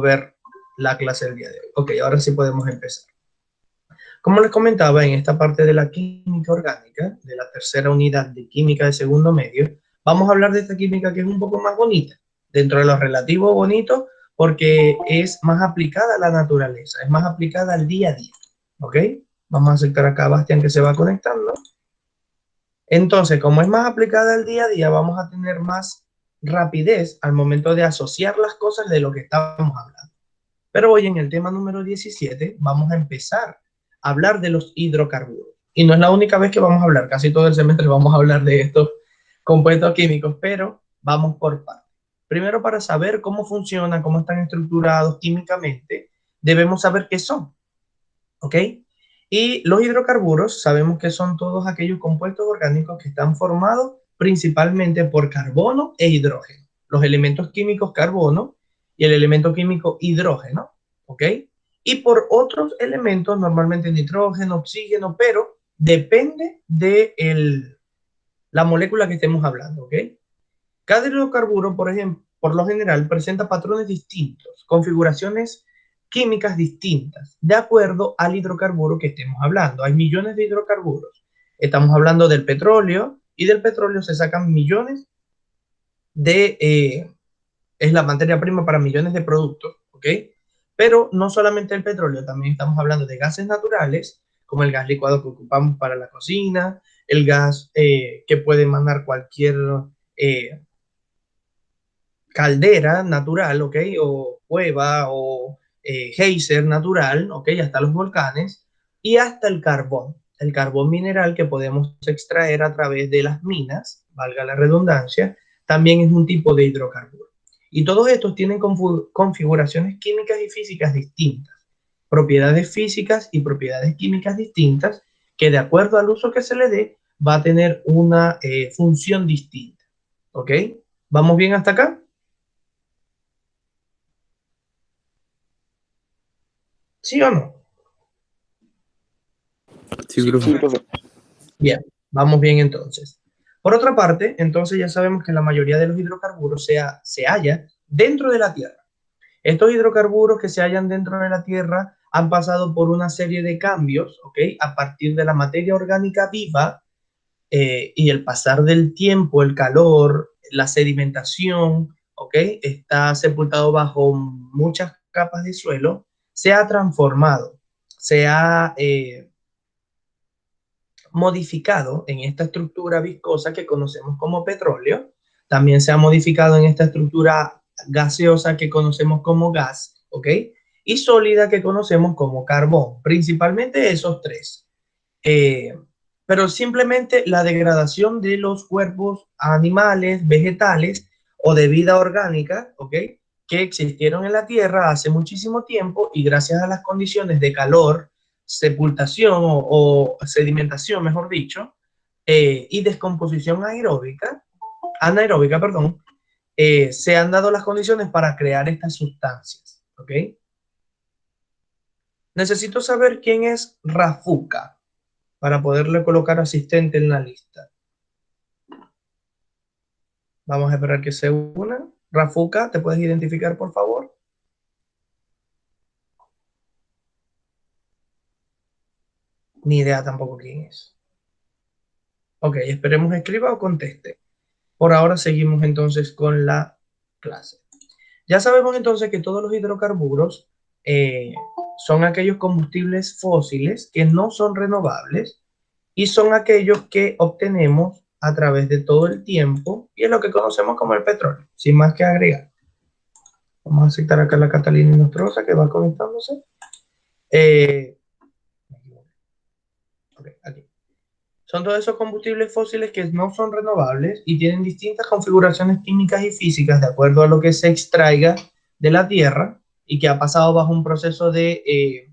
ver la clase del día de hoy. Ok, ahora sí podemos empezar. Como les comentaba, en esta parte de la química orgánica, de la tercera unidad de química de segundo medio, vamos a hablar de esta química que es un poco más bonita, dentro de lo relativo bonito, porque es más aplicada a la naturaleza, es más aplicada al día a día. ¿Ok? Vamos a aceptar acá a Bastián que se va conectando. Entonces, como es más aplicada al día a día, vamos a tener más rapidez al momento de asociar las cosas de lo que estábamos hablando. Pero hoy en el tema número 17 vamos a empezar a hablar de los hidrocarburos. Y no es la única vez que vamos a hablar, casi todo el semestre vamos a hablar de estos compuestos químicos, pero vamos por partes. Primero, para saber cómo funcionan, cómo están estructurados químicamente, debemos saber qué son, ¿ok? Y los hidrocarburos sabemos que son todos aquellos compuestos orgánicos que están formados principalmente por carbono e hidrógeno. Los elementos químicos carbono y el elemento químico hidrógeno, ¿ok? Y por otros elementos, normalmente nitrógeno, oxígeno, pero depende de la molécula que estemos hablando, ¿ok? Cada hidrocarburo, por ejemplo, por lo general, presenta patrones distintos, configuraciones químicas distintas, de acuerdo al hidrocarburo que estemos hablando. Hay millones de hidrocarburos. Estamos hablando del petróleo, y del petróleo se sacan millones es la materia prima para millones de productos, ¿ok? Pero no solamente el petróleo, también estamos hablando de gases naturales, como el gas licuado que ocupamos para la cocina, el gas que puede emanar cualquier eh, caldera natural, ¿ok? O cueva o geyser natural, ¿ok? Hasta los volcanes y hasta el carbón mineral que podemos extraer a través de las minas, valga la redundancia, también es un tipo de hidrocarburo. Y todos estos tienen configuraciones químicas y físicas distintas, propiedades físicas y propiedades químicas distintas, que de acuerdo al uso que se le dé, va a tener una función distinta, ¿ok? ¿Vamos bien hasta acá? ¿Sí o no? Sí, profe. Sí, profe. Bien, vamos bien entonces. Por otra parte, entonces ya sabemos que la mayoría de los hidrocarburos se halla dentro de la Tierra. Estos hidrocarburos que se hallan dentro de la Tierra han pasado por una serie de cambios, ¿ok? A partir de la materia orgánica viva y el pasar del tiempo, el calor, la sedimentación, ¿ok? Está sepultado bajo muchas capas de suelo, se ha transformado, se ha modificado en esta estructura viscosa que conocemos como petróleo, también se ha modificado en esta estructura gaseosa que conocemos como gas, ¿ok? Y sólida que conocemos como carbón, principalmente esos tres. Eh, pero simplemente la degradación de los cuerpos animales, vegetales o de vida orgánica, ¿ok? Que existieron en la Tierra hace muchísimo tiempo y gracias a las condiciones de calor, sepultación o sedimentación, mejor dicho, y descomposición anaeróbica, perdón, se han dado las condiciones para crear estas sustancias, ¿ok? Necesito saber quién es Rafuca para poderle colocar asistente en la lista. Vamos a esperar que se una. Rafuca, ¿te puedes identificar, por favor? Ni idea tampoco quién es. Ok, esperemos escriba o conteste. Por ahora seguimos entonces con la clase. Ya sabemos entonces que todos los hidrocarburos son aquellos combustibles fósiles que no son renovables y son aquellos que obtenemos a través de todo el tiempo y es lo que conocemos como el petróleo, sin más que agregar. Vamos a aceptar acá la Catalina Nostrosa que va conectándose. Okay, aquí. Son todos esos combustibles fósiles que no son renovables y tienen distintas configuraciones químicas y físicas de acuerdo a lo que se extraiga de la tierra y que ha pasado bajo un proceso de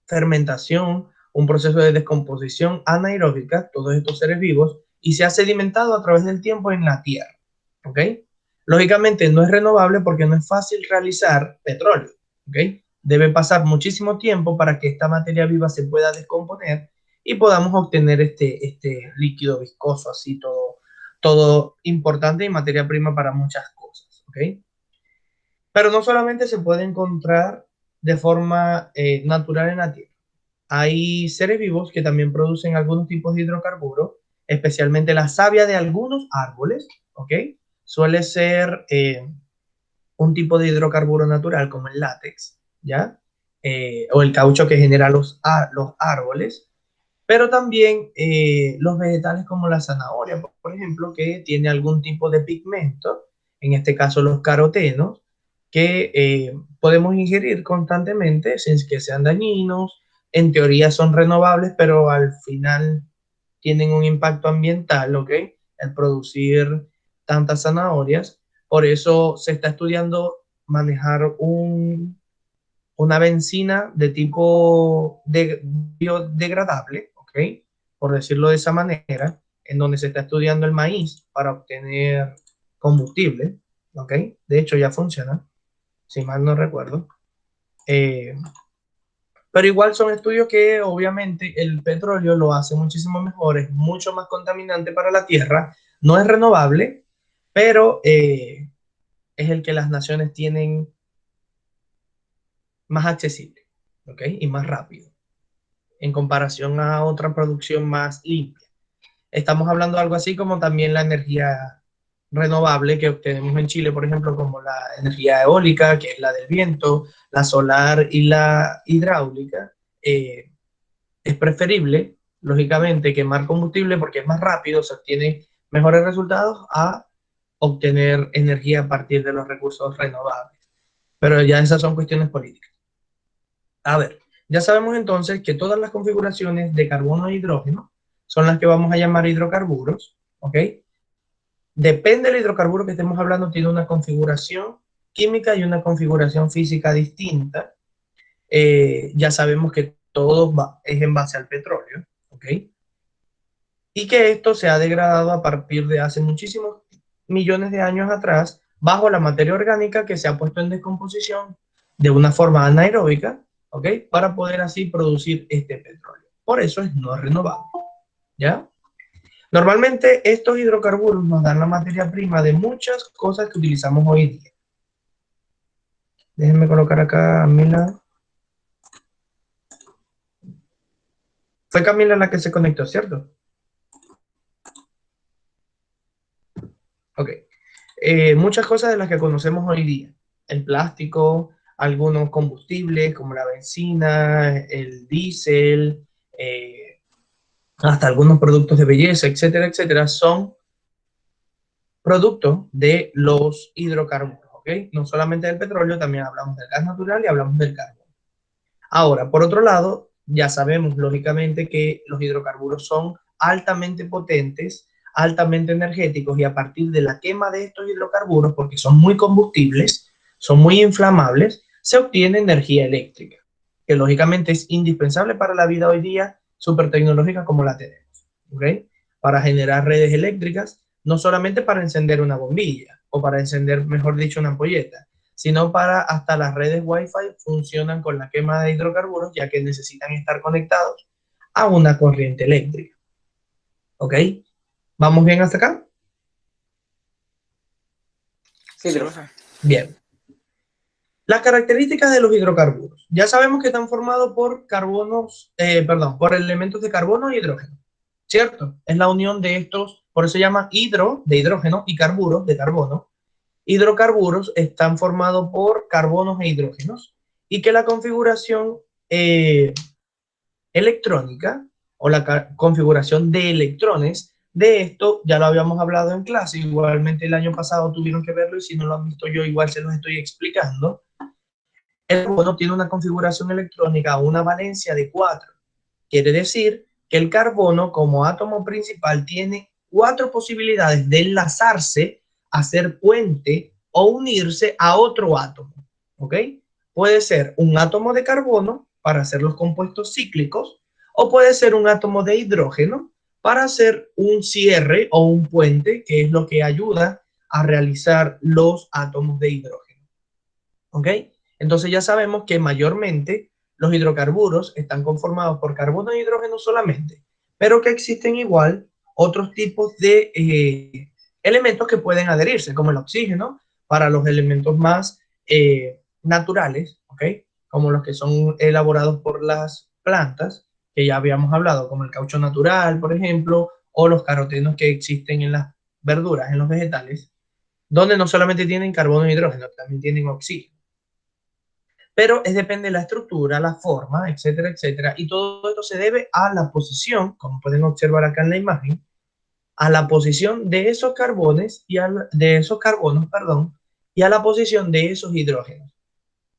fermentación, un proceso de descomposición anaeróbica, todos estos seres vivos, y se ha sedimentado a través del tiempo en la tierra. ¿Ok? Lógicamente no es renovable porque no es fácil realizar petróleo. ¿Ok? Debe pasar muchísimo tiempo para que esta materia viva se pueda descomponer y podamos obtener este líquido viscoso, así todo importante y materia prima para muchas cosas. ¿Ok? Pero no solamente se puede encontrar de forma natural en la Tierra. Hay seres vivos que también producen algunos tipos de hidrocarburos, especialmente la savia de algunos árboles, ¿ok? Suele ser un tipo de hidrocarburo natural como el látex, ¿ya? O el caucho que genera los árboles, pero también los vegetales como la zanahoria, por ejemplo, que tiene algún tipo de pigmento, en este caso los carotenos, que podemos ingerir constantemente sin que sean dañinos. En teoría son renovables, pero al final tienen un impacto ambiental, ¿ok? El producir tantas zanahorias. Por eso se está estudiando manejar una benzina de tipo biodegradable, ¿ok? Por decirlo de esa manera, en donde se está estudiando el maíz para obtener combustible, ¿ok? De hecho, ya funciona, si mal no recuerdo. Eh, pero igual son estudios que obviamente el petróleo lo hace muchísimo mejor, es mucho más contaminante para la tierra, no es renovable, pero es el que las naciones tienen más accesible, ¿ok? Y más rápido en comparación a otra producción más limpia. Estamos hablando de algo así como también la energía renovable que obtenemos en Chile, por ejemplo, como la energía eólica, que es la del viento, la solar y la hidráulica. Es preferible, lógicamente, quemar combustible porque es más rápido, se obtiene mejores resultados a obtener energía a partir de los recursos renovables. Pero ya esas son cuestiones políticas. A ver, ya sabemos entonces que todas las configuraciones de carbono e hidrógeno son las que vamos a llamar hidrocarburos, ¿ok? Depende del hidrocarburo que estemos hablando, tiene una configuración química y una configuración física distinta. Ya sabemos que todo es en base al petróleo, ¿ok? Y que esto se ha degradado a partir de hace muchísimos millones de años atrás bajo la materia orgánica que se ha puesto en descomposición de una forma anaeróbica, ¿ok? Para poder así producir este petróleo. Por eso es no renovable, ¿ya? Normalmente estos hidrocarburos nos dan la materia prima de muchas cosas que utilizamos hoy día. Déjenme colocar acá a Camila. Fue Camila la que se conectó, ¿cierto? Ok. Muchas cosas de las que conocemos hoy día. El plástico, algunos combustibles como la benzina, el diésel, hasta algunos productos de belleza, etcétera, etcétera, son productos de los hidrocarburos, ¿ok? No solamente del petróleo, también hablamos del gas natural y hablamos del carbón. Ahora, por otro lado, ya sabemos lógicamente que los hidrocarburos son altamente potentes, altamente energéticos y a partir de la quema de estos hidrocarburos, porque son muy combustibles, son muy inflamables, se obtiene energía eléctrica, que lógicamente es indispensable para la vida hoy día súper tecnológica como la tenemos, ¿ok? Para generar redes eléctricas, no solamente para encender una bombilla o para encender, mejor dicho, una ampolleta, sino para hasta las redes Wi-Fi funcionan con la quema de hidrocarburos, ya que necesitan estar conectados a una corriente eléctrica. ¿Ok? ¿Vamos bien hasta acá? Sí, profe. Bien. Las características de los hidrocarburos. Ya sabemos que están formados por carbonos, por elementos de carbono y hidrógeno, ¿cierto? Es la unión de estos, por eso se llama hidro, de hidrógeno, y carburos, de carbono. Hidrocarburos están formados por carbonos e hidrógenos y que la configuración electrónica o la configuración de electrones de esto ya lo habíamos hablado en clase, igualmente el año pasado tuvieron que verlo y si no lo han visto yo igual se los estoy explicando. El carbono tiene una configuración electrónica, una valencia de 4. Quiere decir que el carbono como átomo principal tiene 4 posibilidades de enlazarse, hacer puente o unirse a otro átomo. ¿Ok? Puede ser un átomo de carbono para hacer los compuestos cíclicos o puede ser un átomo de hidrógeno para hacer un cierre o un puente, que es lo que ayuda a realizar los átomos de hidrógeno. ¿Ok? Entonces ya sabemos que mayormente los hidrocarburos están conformados por carbono e hidrógeno solamente, pero que existen igual otros tipos de elementos que pueden adherirse, como el oxígeno, para los elementos más naturales, ¿ok? Como los que son elaborados por las plantas, que ya habíamos hablado, como el caucho natural, por ejemplo, o los carotenos que existen en las verduras, en los vegetales, donde no solamente tienen carbono e hidrógeno, también tienen oxígeno. Pero es depende de la estructura, la forma, etcétera, etcétera. Y todo esto se debe a la posición, como pueden observar acá en la imagen, a la posición de esos carbones de esos carbonos, perdón, y a la posición de esos hidrógenos.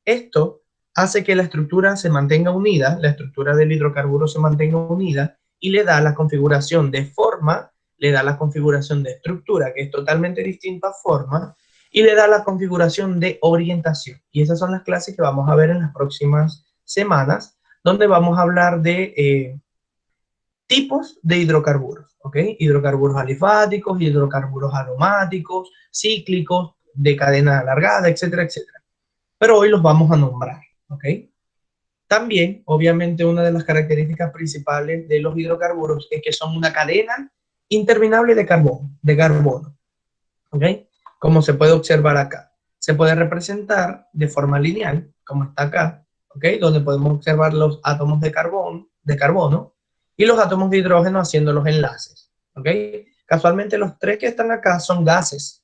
Esto hace que la estructura se mantenga unida, la estructura del hidrocarburo se mantenga unida y le da la configuración de forma, le da la configuración de estructura, que es totalmente distinta a forma, y le da la configuración de orientación. Y esas son las clases que vamos a ver en las próximas semanas, donde vamos a hablar de tipos de hidrocarburos, ¿ok? Hidrocarburos alifáticos, hidrocarburos aromáticos, cíclicos, de cadena alargada, etcétera, etcétera. Pero hoy los vamos a nombrar, ¿ok? También, obviamente, una de las características principales de los hidrocarburos es que son una cadena interminable de carbono, ¿ok? Como se puede observar acá. Se puede representar de forma lineal, como está acá, ¿ok? Donde podemos observar los átomos de carbono y los átomos de hidrógeno haciendo los enlaces, ¿ok? Casualmente los tres que están acá son gases.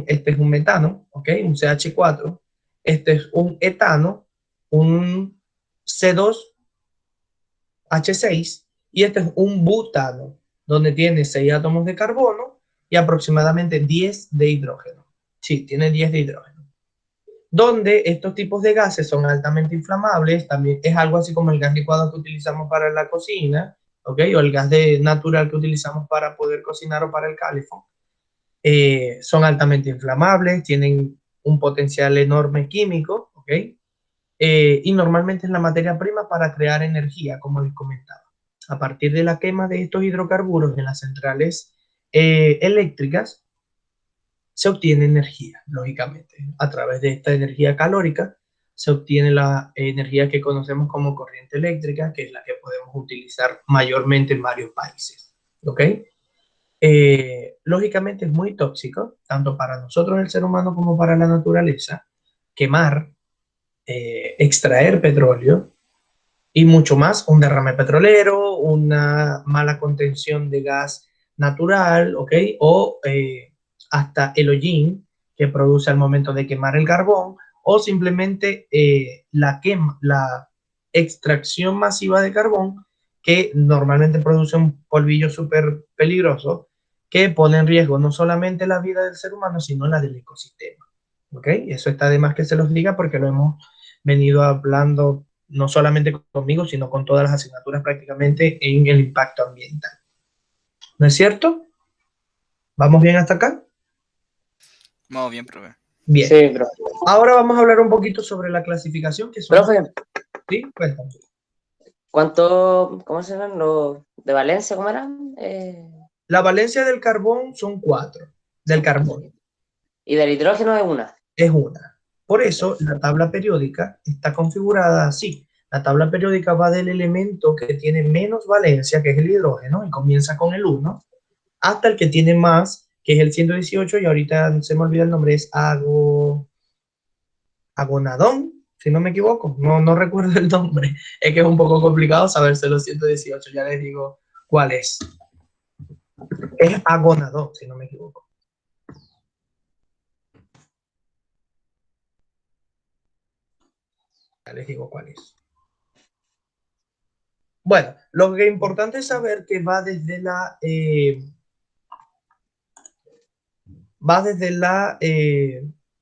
Este es un metano, ¿ok? Un CH4. Este es un etano, un C2H6 y este es un butano, donde tiene 6 átomos de carbono y aproximadamente 10 de hidrógeno. Sí, tiene 10 de hidrógeno. Donde estos tipos de gases son altamente inflamables, también es algo así como el gas licuado que utilizamos para la cocina, ¿ok? O el gas natural que utilizamos para poder cocinar o para el calefón. Son altamente inflamables, tienen un potencial enorme químico, ¿ok? Y normalmente es la materia prima para crear energía, como les comentaba. A partir de la quema de estos hidrocarburos en las centrales eléctricas, se obtiene energía, lógicamente. A través de esta energía calórica se obtiene la energía que conocemos como corriente eléctrica, que es la que podemos utilizar mayormente en varios países. ¿Ok? Lógicamente es muy tóxico, tanto para nosotros el ser humano como para la naturaleza, quemar, extraer petróleo y mucho más, un derrame petrolero, una mala contención de gas natural, ¿ok? O hasta el hollín que produce al momento de quemar el carbón, o simplemente la extracción masiva de carbón, que normalmente produce un polvillo súper peligroso, que pone en riesgo no solamente la vida del ser humano, sino la del ecosistema. ¿Ok? Eso está de más que se los diga porque lo hemos venido hablando no solamente conmigo, sino con todas las asignaturas prácticamente en el impacto ambiental. ¿No es cierto? ¿Vamos bien hasta acá? Vamos bien, profe. Bien. Sí, profe. Ahora vamos a hablar un poquito sobre la clasificación que son... Profe, ¿Sí? Cuéntame. ¿cómo se llaman los de Valencia? ¿Cómo eran? La valencia del carbón son 4, del carbón. Y del hidrógeno es una. Es una. Por eso la tabla periódica está configurada así. La tabla periódica va del elemento que tiene menos valencia, que es el hidrógeno, y comienza con el 1, hasta el que tiene más, que es el 118, y ahorita se me olvida el nombre, es agonadón, si no me equivoco. No recuerdo el nombre. Es que es un poco complicado saberse los 118, ya les digo cuál es. Es agonadón, si no me equivoco. Ya les digo cuál es. Bueno, lo que es importante es saber que va desde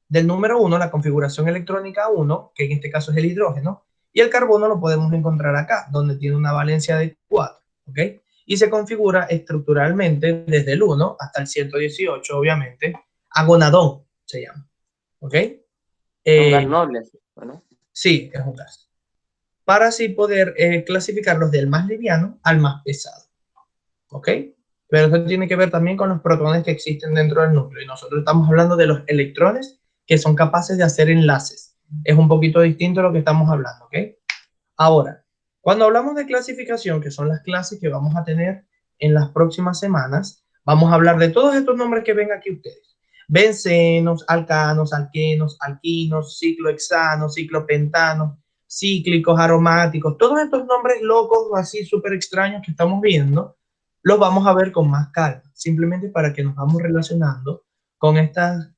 del número 1, la configuración electrónica 1, que en este caso es el hidrógeno, y el carbono lo podemos encontrar acá, donde tiene una valencia de 4, ¿ok? Y se configura estructuralmente desde el 1 hasta el 118, obviamente, agonadón se llama, ¿ok? Un gas noble, ¿no? Sí, es un gas. Para así poder clasificarlos del más liviano al más pesado, ¿ok? Pero eso tiene que ver también con los protones que existen dentro del núcleo. Y nosotros estamos hablando de los electrones que son capaces de hacer enlaces. Es un poquito distinto a lo que estamos hablando, ¿ok? Ahora, cuando hablamos de clasificación, que son las clases que vamos a tener en las próximas semanas, vamos a hablar de todos estos nombres que ven aquí ustedes. Bencenos, alcanos, alquenos, alquinos, ciclohexanos, ciclopentanos, cíclicos, aromáticos, todos estos nombres locos así súper extraños que estamos viendo, los vamos a ver con más calma, simplemente para que nos vamos relacionando con estas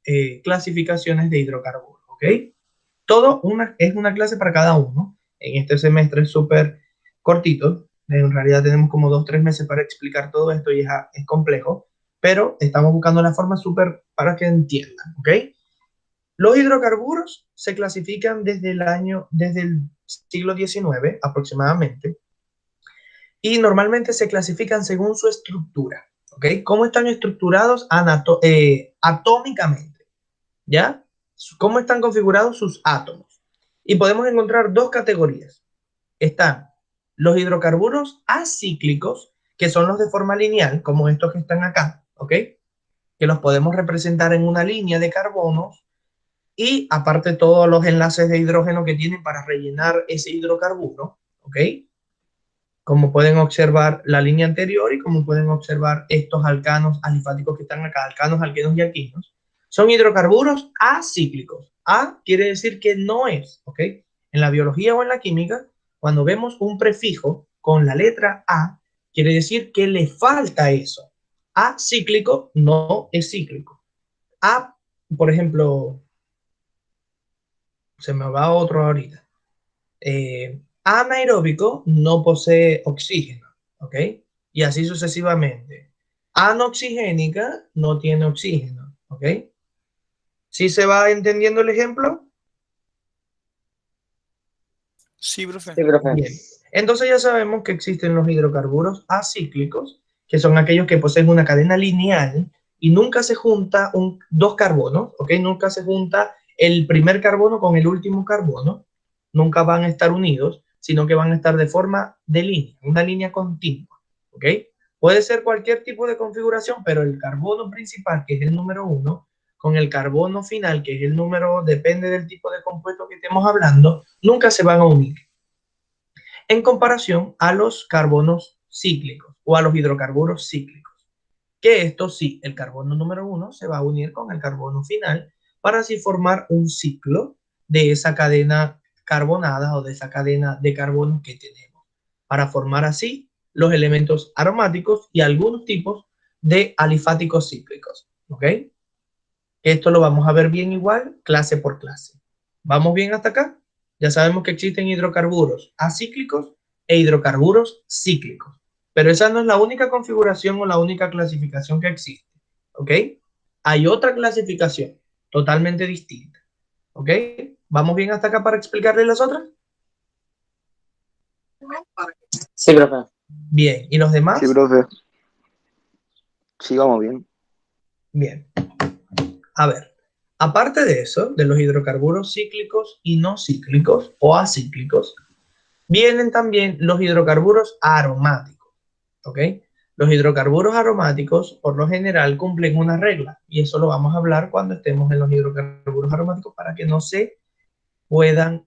clasificaciones de hidrocarburos, ¿ok? Es una clase para cada uno. En este semestre es súper cortito. En realidad tenemos como 2 o 3 meses para explicar todo esto y es complejo, pero estamos buscando la forma súper para que entiendan, ¿ok? Los hidrocarburos se clasifican desde el siglo XIX aproximadamente y normalmente se clasifican según su estructura, ¿ok? ¿Cómo están estructurados atómicamente? ¿Ya? ¿Cómo están configurados sus átomos? Y podemos encontrar dos categorías. Están los hidrocarburos acíclicos, que son los de forma lineal, como estos que están acá, ¿ok? Que los podemos representar en una línea de carbonos y aparte todos los enlaces de hidrógeno que tienen para rellenar ese hidrocarburo, ¿ok? Como pueden observar la línea anterior y como pueden observar estos alcanos alifáticos que están acá, alcanos, alquenos y alquinos, son hidrocarburos acíclicos. A quiere decir que no es, ¿ok? En la biología o en la química, cuando vemos un prefijo con la letra A, quiere decir que le falta eso. Acíclico no es cíclico. A, por ejemplo, se me va otro ahorita. Anaeróbico no posee oxígeno, ¿ok? Y así sucesivamente. Anoxigénica no tiene oxígeno, ¿ok? ¿Sí se va entendiendo el ejemplo? Sí, profe. Sí, profe. Bien. Entonces ya sabemos que existen los hidrocarburos acíclicos, que son aquellos que poseen una cadena lineal y nunca se junta dos carbonos, ¿ok? Nunca se junta el primer carbono con el último carbono, nunca van a estar unidos, sino que van a estar de forma de línea, una línea continua, ¿ok? Puede ser cualquier tipo de configuración, pero el carbono principal, que es el número 1, con el carbono final, que es el número, depende del tipo de compuesto que estemos hablando, nunca se van a unir en comparación a los carbonos cíclicos o a los hidrocarburos cíclicos. Que esto sí, el carbono número 1 se va a unir con el carbono final para así formar un ciclo de esa cadena carbonada o de esa cadena de carbono que tenemos, para formar así los elementos aromáticos y algunos tipos de alifáticos cíclicos. ¿Ok? Esto lo vamos a ver bien igual, clase por clase. ¿Vamos bien hasta acá? Ya sabemos que existen hidrocarburos acíclicos e hidrocarburos cíclicos. Pero esa no es la única configuración o la única clasificación que existe. ¿Ok? Hay otra clasificación totalmente distinta. ¿Ok? ¿Vamos bien hasta acá para explicarles las otras? Sí, profe. Bien. ¿Y los demás? Sí, profe. Sí, vamos bien. Bien. A ver, aparte de eso, de los hidrocarburos cíclicos y no cíclicos o acíclicos, vienen también los hidrocarburos aromáticos, ¿ok? Los hidrocarburos aromáticos, por lo general, cumplen una regla, y eso lo vamos a hablar cuando estemos en los hidrocarburos aromáticos para que no se puedan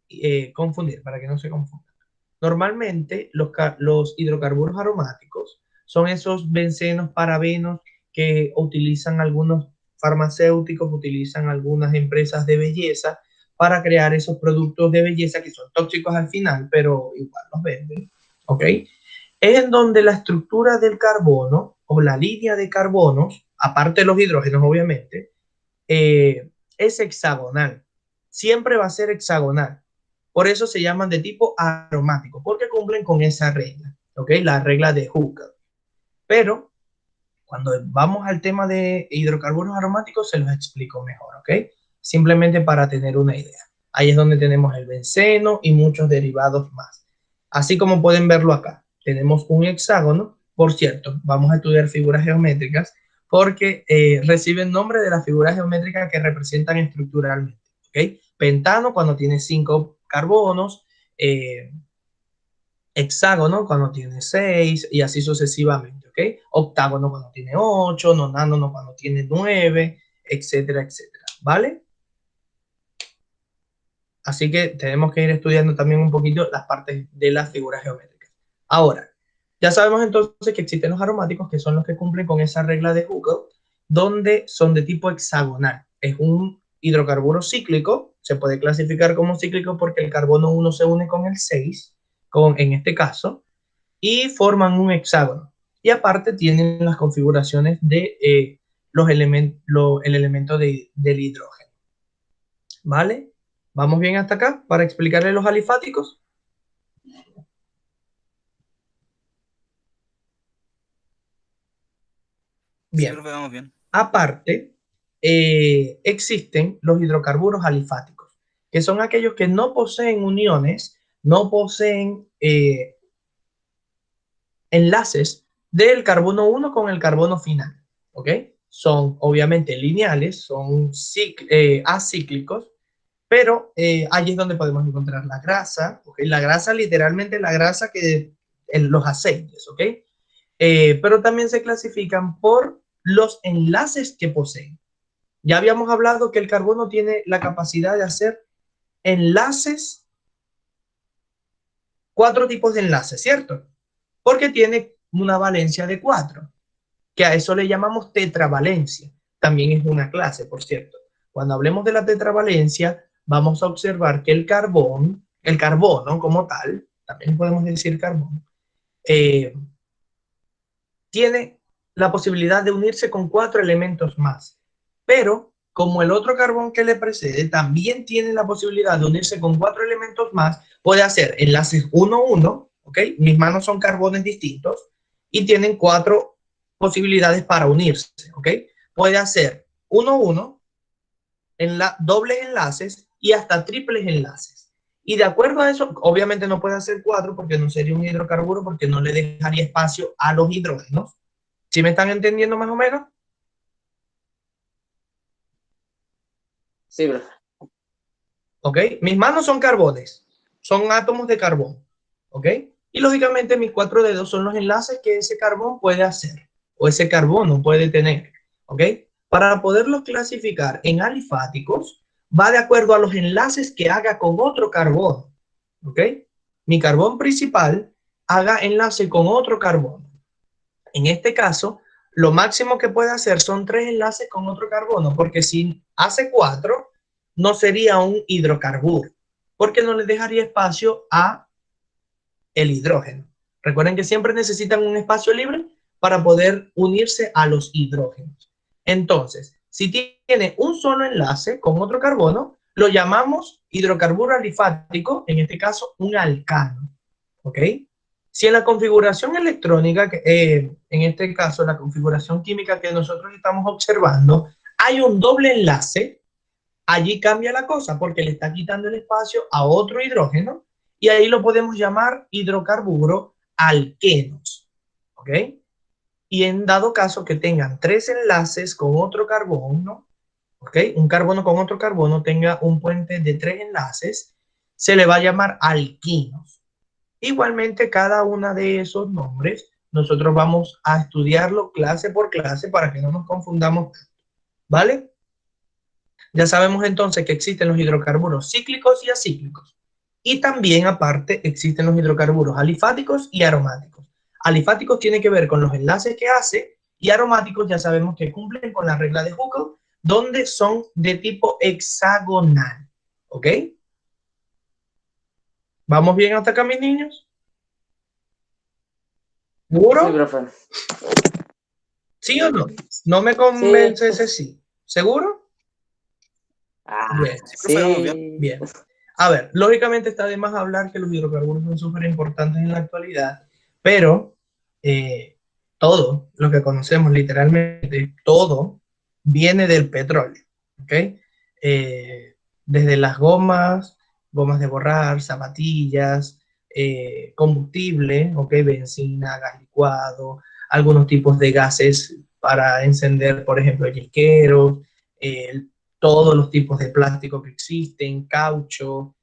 confundir, para que no se confundan. Normalmente, los hidrocarburos aromáticos son esos bencenos, parabenos que utilizan algunos farmacéuticos, utilizan algunas empresas de belleza para crear esos productos de belleza que son tóxicos al final, pero igual los venden, ¿ok? Es en donde la estructura del carbono o la línea de carbonos, aparte de los hidrógenos obviamente, es hexagonal. Siempre va a ser hexagonal. Por eso se llaman de tipo aromático, porque cumplen con esa regla, ¿ok? La regla de Hooker. Pero cuando vamos al tema de hidrocarburos aromáticos, se los explico mejor, ¿ok? Simplemente para tener una idea. Ahí es donde tenemos el benceno y muchos derivados más. Así como pueden verlo acá, tenemos un hexágono. Por cierto, vamos a estudiar figuras geométricas porque reciben nombre de las figuras geométricas que representan estructuralmente, ¿ok? Pentano cuando tiene 5 carbonos, hexágono cuando tiene 6 y así sucesivamente, ¿ok? Octágono cuando tiene 8, nonágono cuando tiene 9, etcétera, etcétera, ¿vale? Así que tenemos que ir estudiando también un poquito las partes de las figuras geométricas. Ahora, ya sabemos entonces que existen los aromáticos, que son los que cumplen con esa regla de Hooker, donde son de tipo hexagonal. Es un hidrocarburo cíclico, se puede clasificar como cíclico porque el carbono 1 se une con el 6, en este caso, y forman un hexágono. Y aparte tienen las configuraciones de el elemento del hidrógeno. ¿Vale? ¿Vamos bien hasta acá para explicarle los alifáticos? Bien. Sí, profe, vamos bien. Aparte, existen los hidrocarburos alifáticos, que son aquellos que no poseen uniones, no poseen enlaces del carbono 1 con el carbono final, ¿ok? Son obviamente lineales, son acíclicos, pero allí es donde podemos encontrar la grasa, ¿ok? La grasa, literalmente la grasa que los aceites, ¿ok? Pero también se clasifican por los enlaces que poseen. Ya habíamos hablado que el carbono tiene la capacidad de hacer enlaces, 4 tipos de enlaces, ¿cierto? Porque tiene una valencia de 4, que a eso le llamamos tetravalencia. También es una clase, por cierto. Cuando hablemos de la tetravalencia, vamos a observar que el carbono como tal, también podemos decir carbono, tiene la posibilidad de unirse con 4 elementos más. Pero, como el otro carbón que le precede también tiene la posibilidad de unirse con 4 elementos más, puede hacer enlaces 1-1, ¿ok? Mis manos son carbones distintos y tienen 4 posibilidades para unirse, ¿ok? Puede hacer 1-1, dobles enlaces y hasta triples enlaces. Y de acuerdo a eso, obviamente no puede hacer 4 porque no sería un hidrocarburo, porque no le dejaría espacio a los hidrógenos. ¿Sí me están entendiendo más o menos? Sí, profe. ¿Ok? Mis manos son carbones, son átomos de carbón. ¿Ok? Y lógicamente mis 4 dedos son los enlaces que ese carbón puede hacer o ese carbono puede tener. ¿Ok? Para poderlos clasificar en alifáticos, va de acuerdo a los enlaces que haga con otro carbono. ¿Ok? Mi carbón principal haga enlace con otro carbono. En este caso, lo máximo que puede hacer son 3 enlaces con otro carbono, porque si hace 4, no sería un hidrocarburo, porque no le dejaría espacio a el hidrógeno. Recuerden que siempre necesitan un espacio libre para poder unirse a los hidrógenos. Entonces, si tiene un solo enlace con otro carbono, lo llamamos hidrocarburo alifático, en este caso un alcano. ¿Ok? Si en la configuración electrónica, en este caso la configuración química que nosotros estamos observando, hay un doble enlace, allí cambia la cosa porque le está quitando el espacio a otro hidrógeno y ahí lo podemos llamar hidrocarburo alquenos. ¿Ok? Y en dado caso que tengan 3 enlaces con otro carbono, ¿ok? Un carbono con otro carbono tenga un puente de 3 enlaces, se le va a llamar alquinos. Igualmente, cada uno de esos nombres, nosotros vamos a estudiarlo clase por clase para que no nos confundamos, ¿vale? Ya sabemos entonces que existen los hidrocarburos cíclicos y acíclicos. Y también, aparte, existen los hidrocarburos alifáticos y aromáticos. Alifáticos tiene que ver con los enlaces que hace y aromáticos ya sabemos que cumplen con la regla de Huckel, donde son de tipo hexagonal. ¿Ok? ¿Vamos bien hasta acá, mis niños? ¿Seguro? Sí, profe. ¿Sí o no? No me convence ese sí. ¿Seguro? Bien. Profe, vamos Sí. bien. Bien. A ver, lógicamente está de más hablar que los hidrocarburos son súper importantes en la actualidad, pero todo lo que conocemos, literalmente todo, viene del petróleo. ¿Ok? Desde las gomas de borrar, zapatillas, combustible, ¿ok? Benzina, gas licuado, algunos tipos de gases para encender, por ejemplo, yesqueros, todos los tipos de plástico que existen, caucho,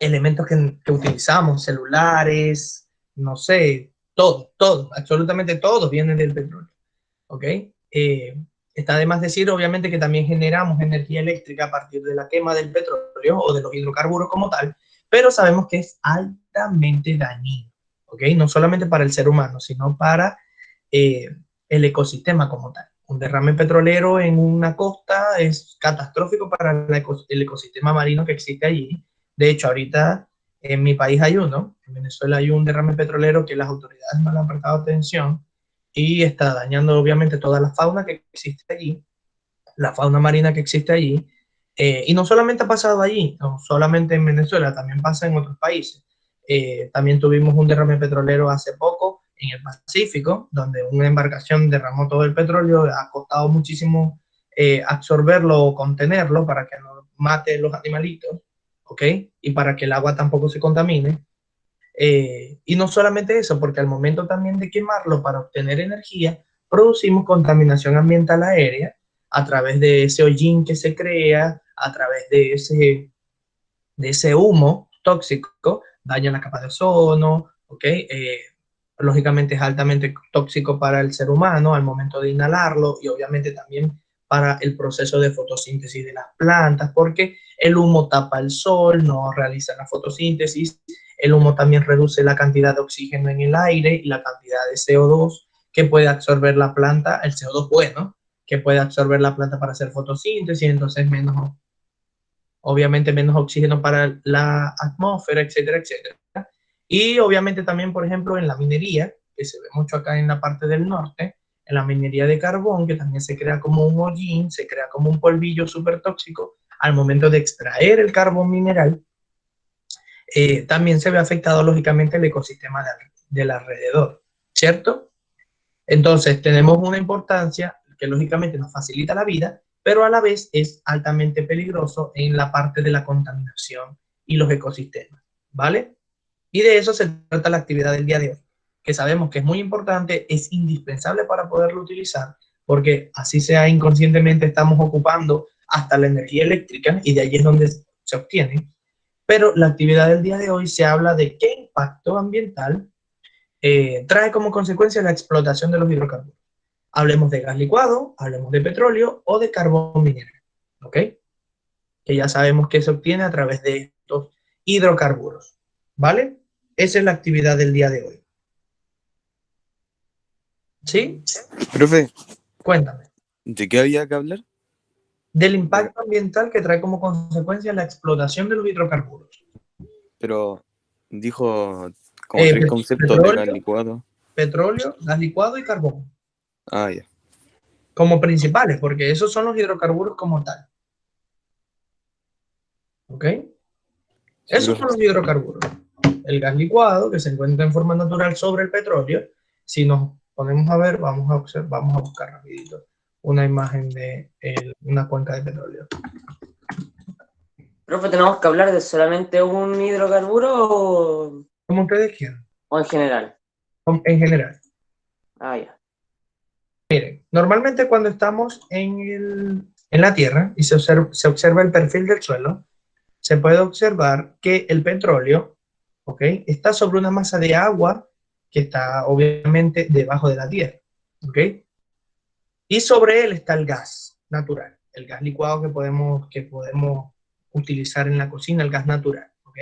elementos que utilizamos, celulares, no sé, todo, absolutamente todo viene del petróleo. ¿Ok? Está de más decir, obviamente, que también generamos energía eléctrica a partir de la quema del petróleo o de los hidrocarburos como tal, pero sabemos que es altamente dañino, ¿ok? No solamente para el ser humano, sino para el ecosistema como tal, Un derrame petrolero en una costa es catastrófico para el ecosistema marino que existe allí. De hecho, ahorita en mi país hay uno, en Venezuela hay un derrame petrolero que las autoridades no le han prestado atención y está dañando obviamente toda la fauna que existe allí, la fauna marina que existe allí. Y no solamente ha pasado allí, no solamente en Venezuela, también pasa en otros países. También tuvimos un derrame petrolero hace poco en el Pacífico, donde una embarcación derramó todo el petróleo, ha costado muchísimo absorberlo o contenerlo para que no mate los animalitos, ¿ok? Y para que el agua tampoco se contamine. Y no solamente eso, porque al momento también de quemarlo para obtener energía, producimos contaminación ambiental aérea a través de ese hollín que se crea, a través de ese humo tóxico, daña la capa de ozono, ¿ok? Lógicamente es altamente tóxico para el ser humano al momento de inhalarlo y obviamente también para el proceso de fotosíntesis de las plantas, porque el humo tapa el sol, no realiza la fotosíntesis, el humo también reduce la cantidad de oxígeno en el aire y la cantidad de CO2 que puede absorber la planta, el CO2 bueno, que puede absorber la planta para hacer fotosíntesis, entonces menos, obviamente menos oxígeno para la atmósfera, etcétera, etcétera. Y obviamente también, por ejemplo, en la minería, que se ve mucho acá en la parte del norte, en la minería de carbón, que también se crea como un hollín, se crea como un polvillo súper tóxico, al momento de extraer el carbón mineral, también se ve afectado lógicamente el ecosistema del alrededor, ¿cierto? Entonces tenemos una importancia que lógicamente nos facilita la vida, pero a la vez es altamente peligroso en la parte de la contaminación y los ecosistemas, ¿vale? Y de eso se trata la actividad del día de hoy, que sabemos que es muy importante, es indispensable para poderlo utilizar, porque así sea inconscientemente estamos ocupando hasta la energía eléctrica y de allí es donde se obtiene. Pero la actividad del día de hoy se habla de qué impacto ambiental trae como consecuencia la explotación de los hidrocarburos. Hablemos de gas licuado, hablemos de petróleo o de carbón mineral, ¿ok? Que ya sabemos que se obtiene a través de estos hidrocarburos, ¿vale? Esa es la actividad del día de hoy. ¿Sí? Profe, Cuéntame. ¿de qué había que hablar? Del impacto ambiental que trae como consecuencia la explotación de los hidrocarburos. Pero dijo como tres conceptos de gas licuado. Petróleo, gas licuado y carbón. Ah, ya. Como principales, porque esos son los hidrocarburos como tal. ¿Ok? Esos son los hidrocarburos. El gas licuado, que se encuentra en forma natural sobre el petróleo. Si nos ponemos a ver, vamos a observar, vamos a buscar rapidito una imagen de una cuenca de petróleo. Profe, ¿tenemos que hablar de solamente un hidrocarburo Como ustedes quieran. o en general? En general. Ah, ya. Normalmente cuando estamos en la Tierra y se observa el perfil del suelo, se puede observar que el petróleo, ¿ok?, está sobre una masa de agua que está obviamente debajo de la Tierra, ¿ok? Y sobre él está el gas natural, el gas licuado que podemos utilizar en la cocina, el gas natural, ¿ok?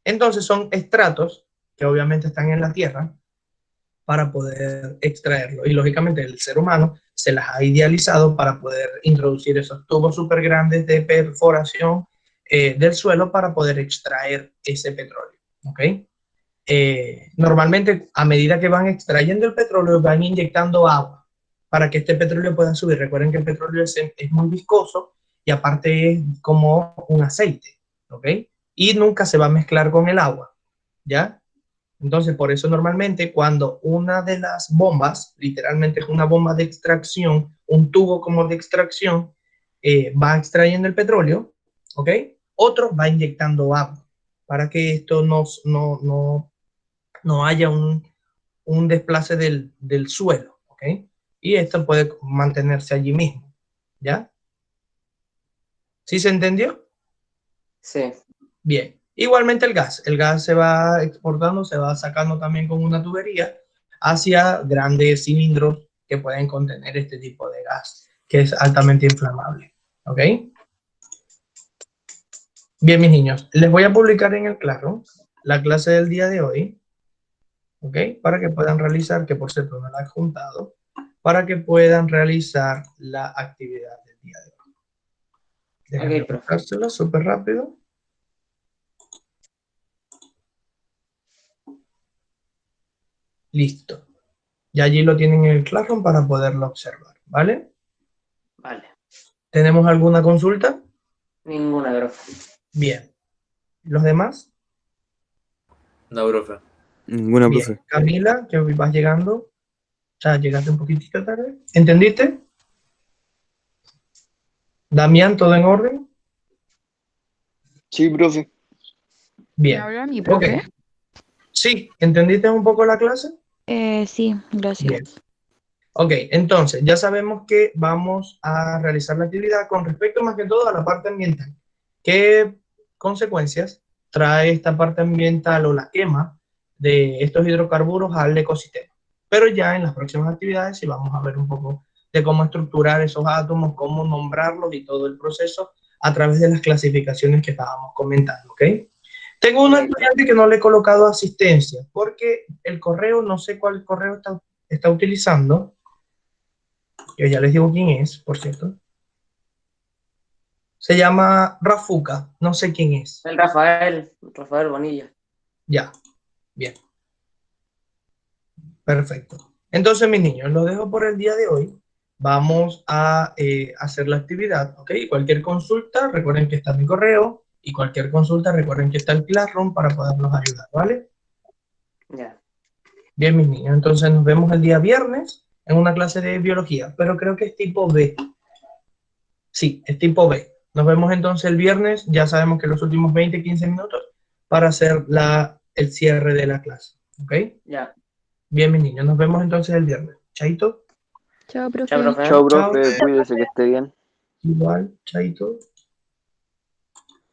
Entonces son estratos que obviamente están en la Tierra para poder extraerlo. Y lógicamente el ser humano se las ha idealizado para poder introducir esos tubos súper grandes de perforación del suelo para poder extraer ese petróleo. ¿Ok? Normalmente, a medida que van extrayendo el petróleo, van inyectando agua para que este petróleo pueda subir. Recuerden que el petróleo es muy viscoso y aparte es como un aceite. ¿Ok? Y nunca se va a mezclar con el agua. ¿Ya? Entonces, por eso normalmente cuando una de las bombas, literalmente es una bomba de extracción, un tubo como de extracción, va extrayendo el petróleo, ¿ok? Otro va inyectando agua para que esto no haya un desplace del suelo, ¿ok? Y esto puede mantenerse allí mismo, ¿ya? ¿Sí se entendió? Sí. Bien. Igualmente el gas se va exportando, se va sacando también con una tubería hacia grandes cilindros que pueden contener este tipo de gas, que es altamente inflamable. ¿Ok? Bien, mis niños, les voy a publicar en el Classroom la clase del día de hoy, ¿ok? Para que puedan realizar, que por cierto no la he juntado, para que puedan realizar la actividad del día de hoy. Déjenme Ok, profe. mostrárselo súper rápido. Listo. Y allí lo tienen en el Classroom para poderlo observar, ¿vale? Vale. ¿Tenemos alguna consulta? Ninguna, profe. Bien. ¿Los demás? No, profe. Ninguna, Bien. profe. Camila, que vas llegando. O sea, llegaste un poquitito tarde. ¿Entendiste? Damián, ¿todo en orden? Sí, profe. Bien. ¿Me habla mi Ok. profe? Sí, ¿entendiste un poco la clase? Sí, gracias. Bien. Ok, entonces ya sabemos que vamos a realizar la actividad con respecto más que todo a la parte ambiental. ¿Qué consecuencias trae esta parte ambiental o la quema de estos hidrocarburos al ecosistema? Pero ya en las próximas actividades sí vamos a ver un poco de cómo estructurar esos átomos, cómo nombrarlos y todo el proceso a través de las clasificaciones que estábamos comentando, ¿ok? Tengo una estudiante que no le he colocado asistencia porque el correo, no sé cuál correo está utilizando. Yo ya les digo quién es, por cierto. Se llama Rafuca, no sé quién es. El Rafael Bonilla. Ya, bien. Perfecto. Entonces, mis niños, los dejo por el día de hoy. Vamos a hacer la actividad, ¿ok? Cualquier consulta, recuerden que está mi correo. Y cualquier consulta, recuerden que está el Classroom para podernos ayudar, ¿vale? Ya. Bien, mis niños. Entonces, nos vemos el día viernes en una clase de biología, pero creo que es tipo B. Sí, es tipo B. Nos vemos entonces el viernes. Ya sabemos que los últimos 20, 15 minutos para hacer el cierre de la clase. ¿Ok? Ya. Bien, mis niños. Nos vemos entonces el viernes. Chaito. Chao, profe. Chao, profe. Chao, Chao. profe. Cuídese que esté bien. Igual. Chaito.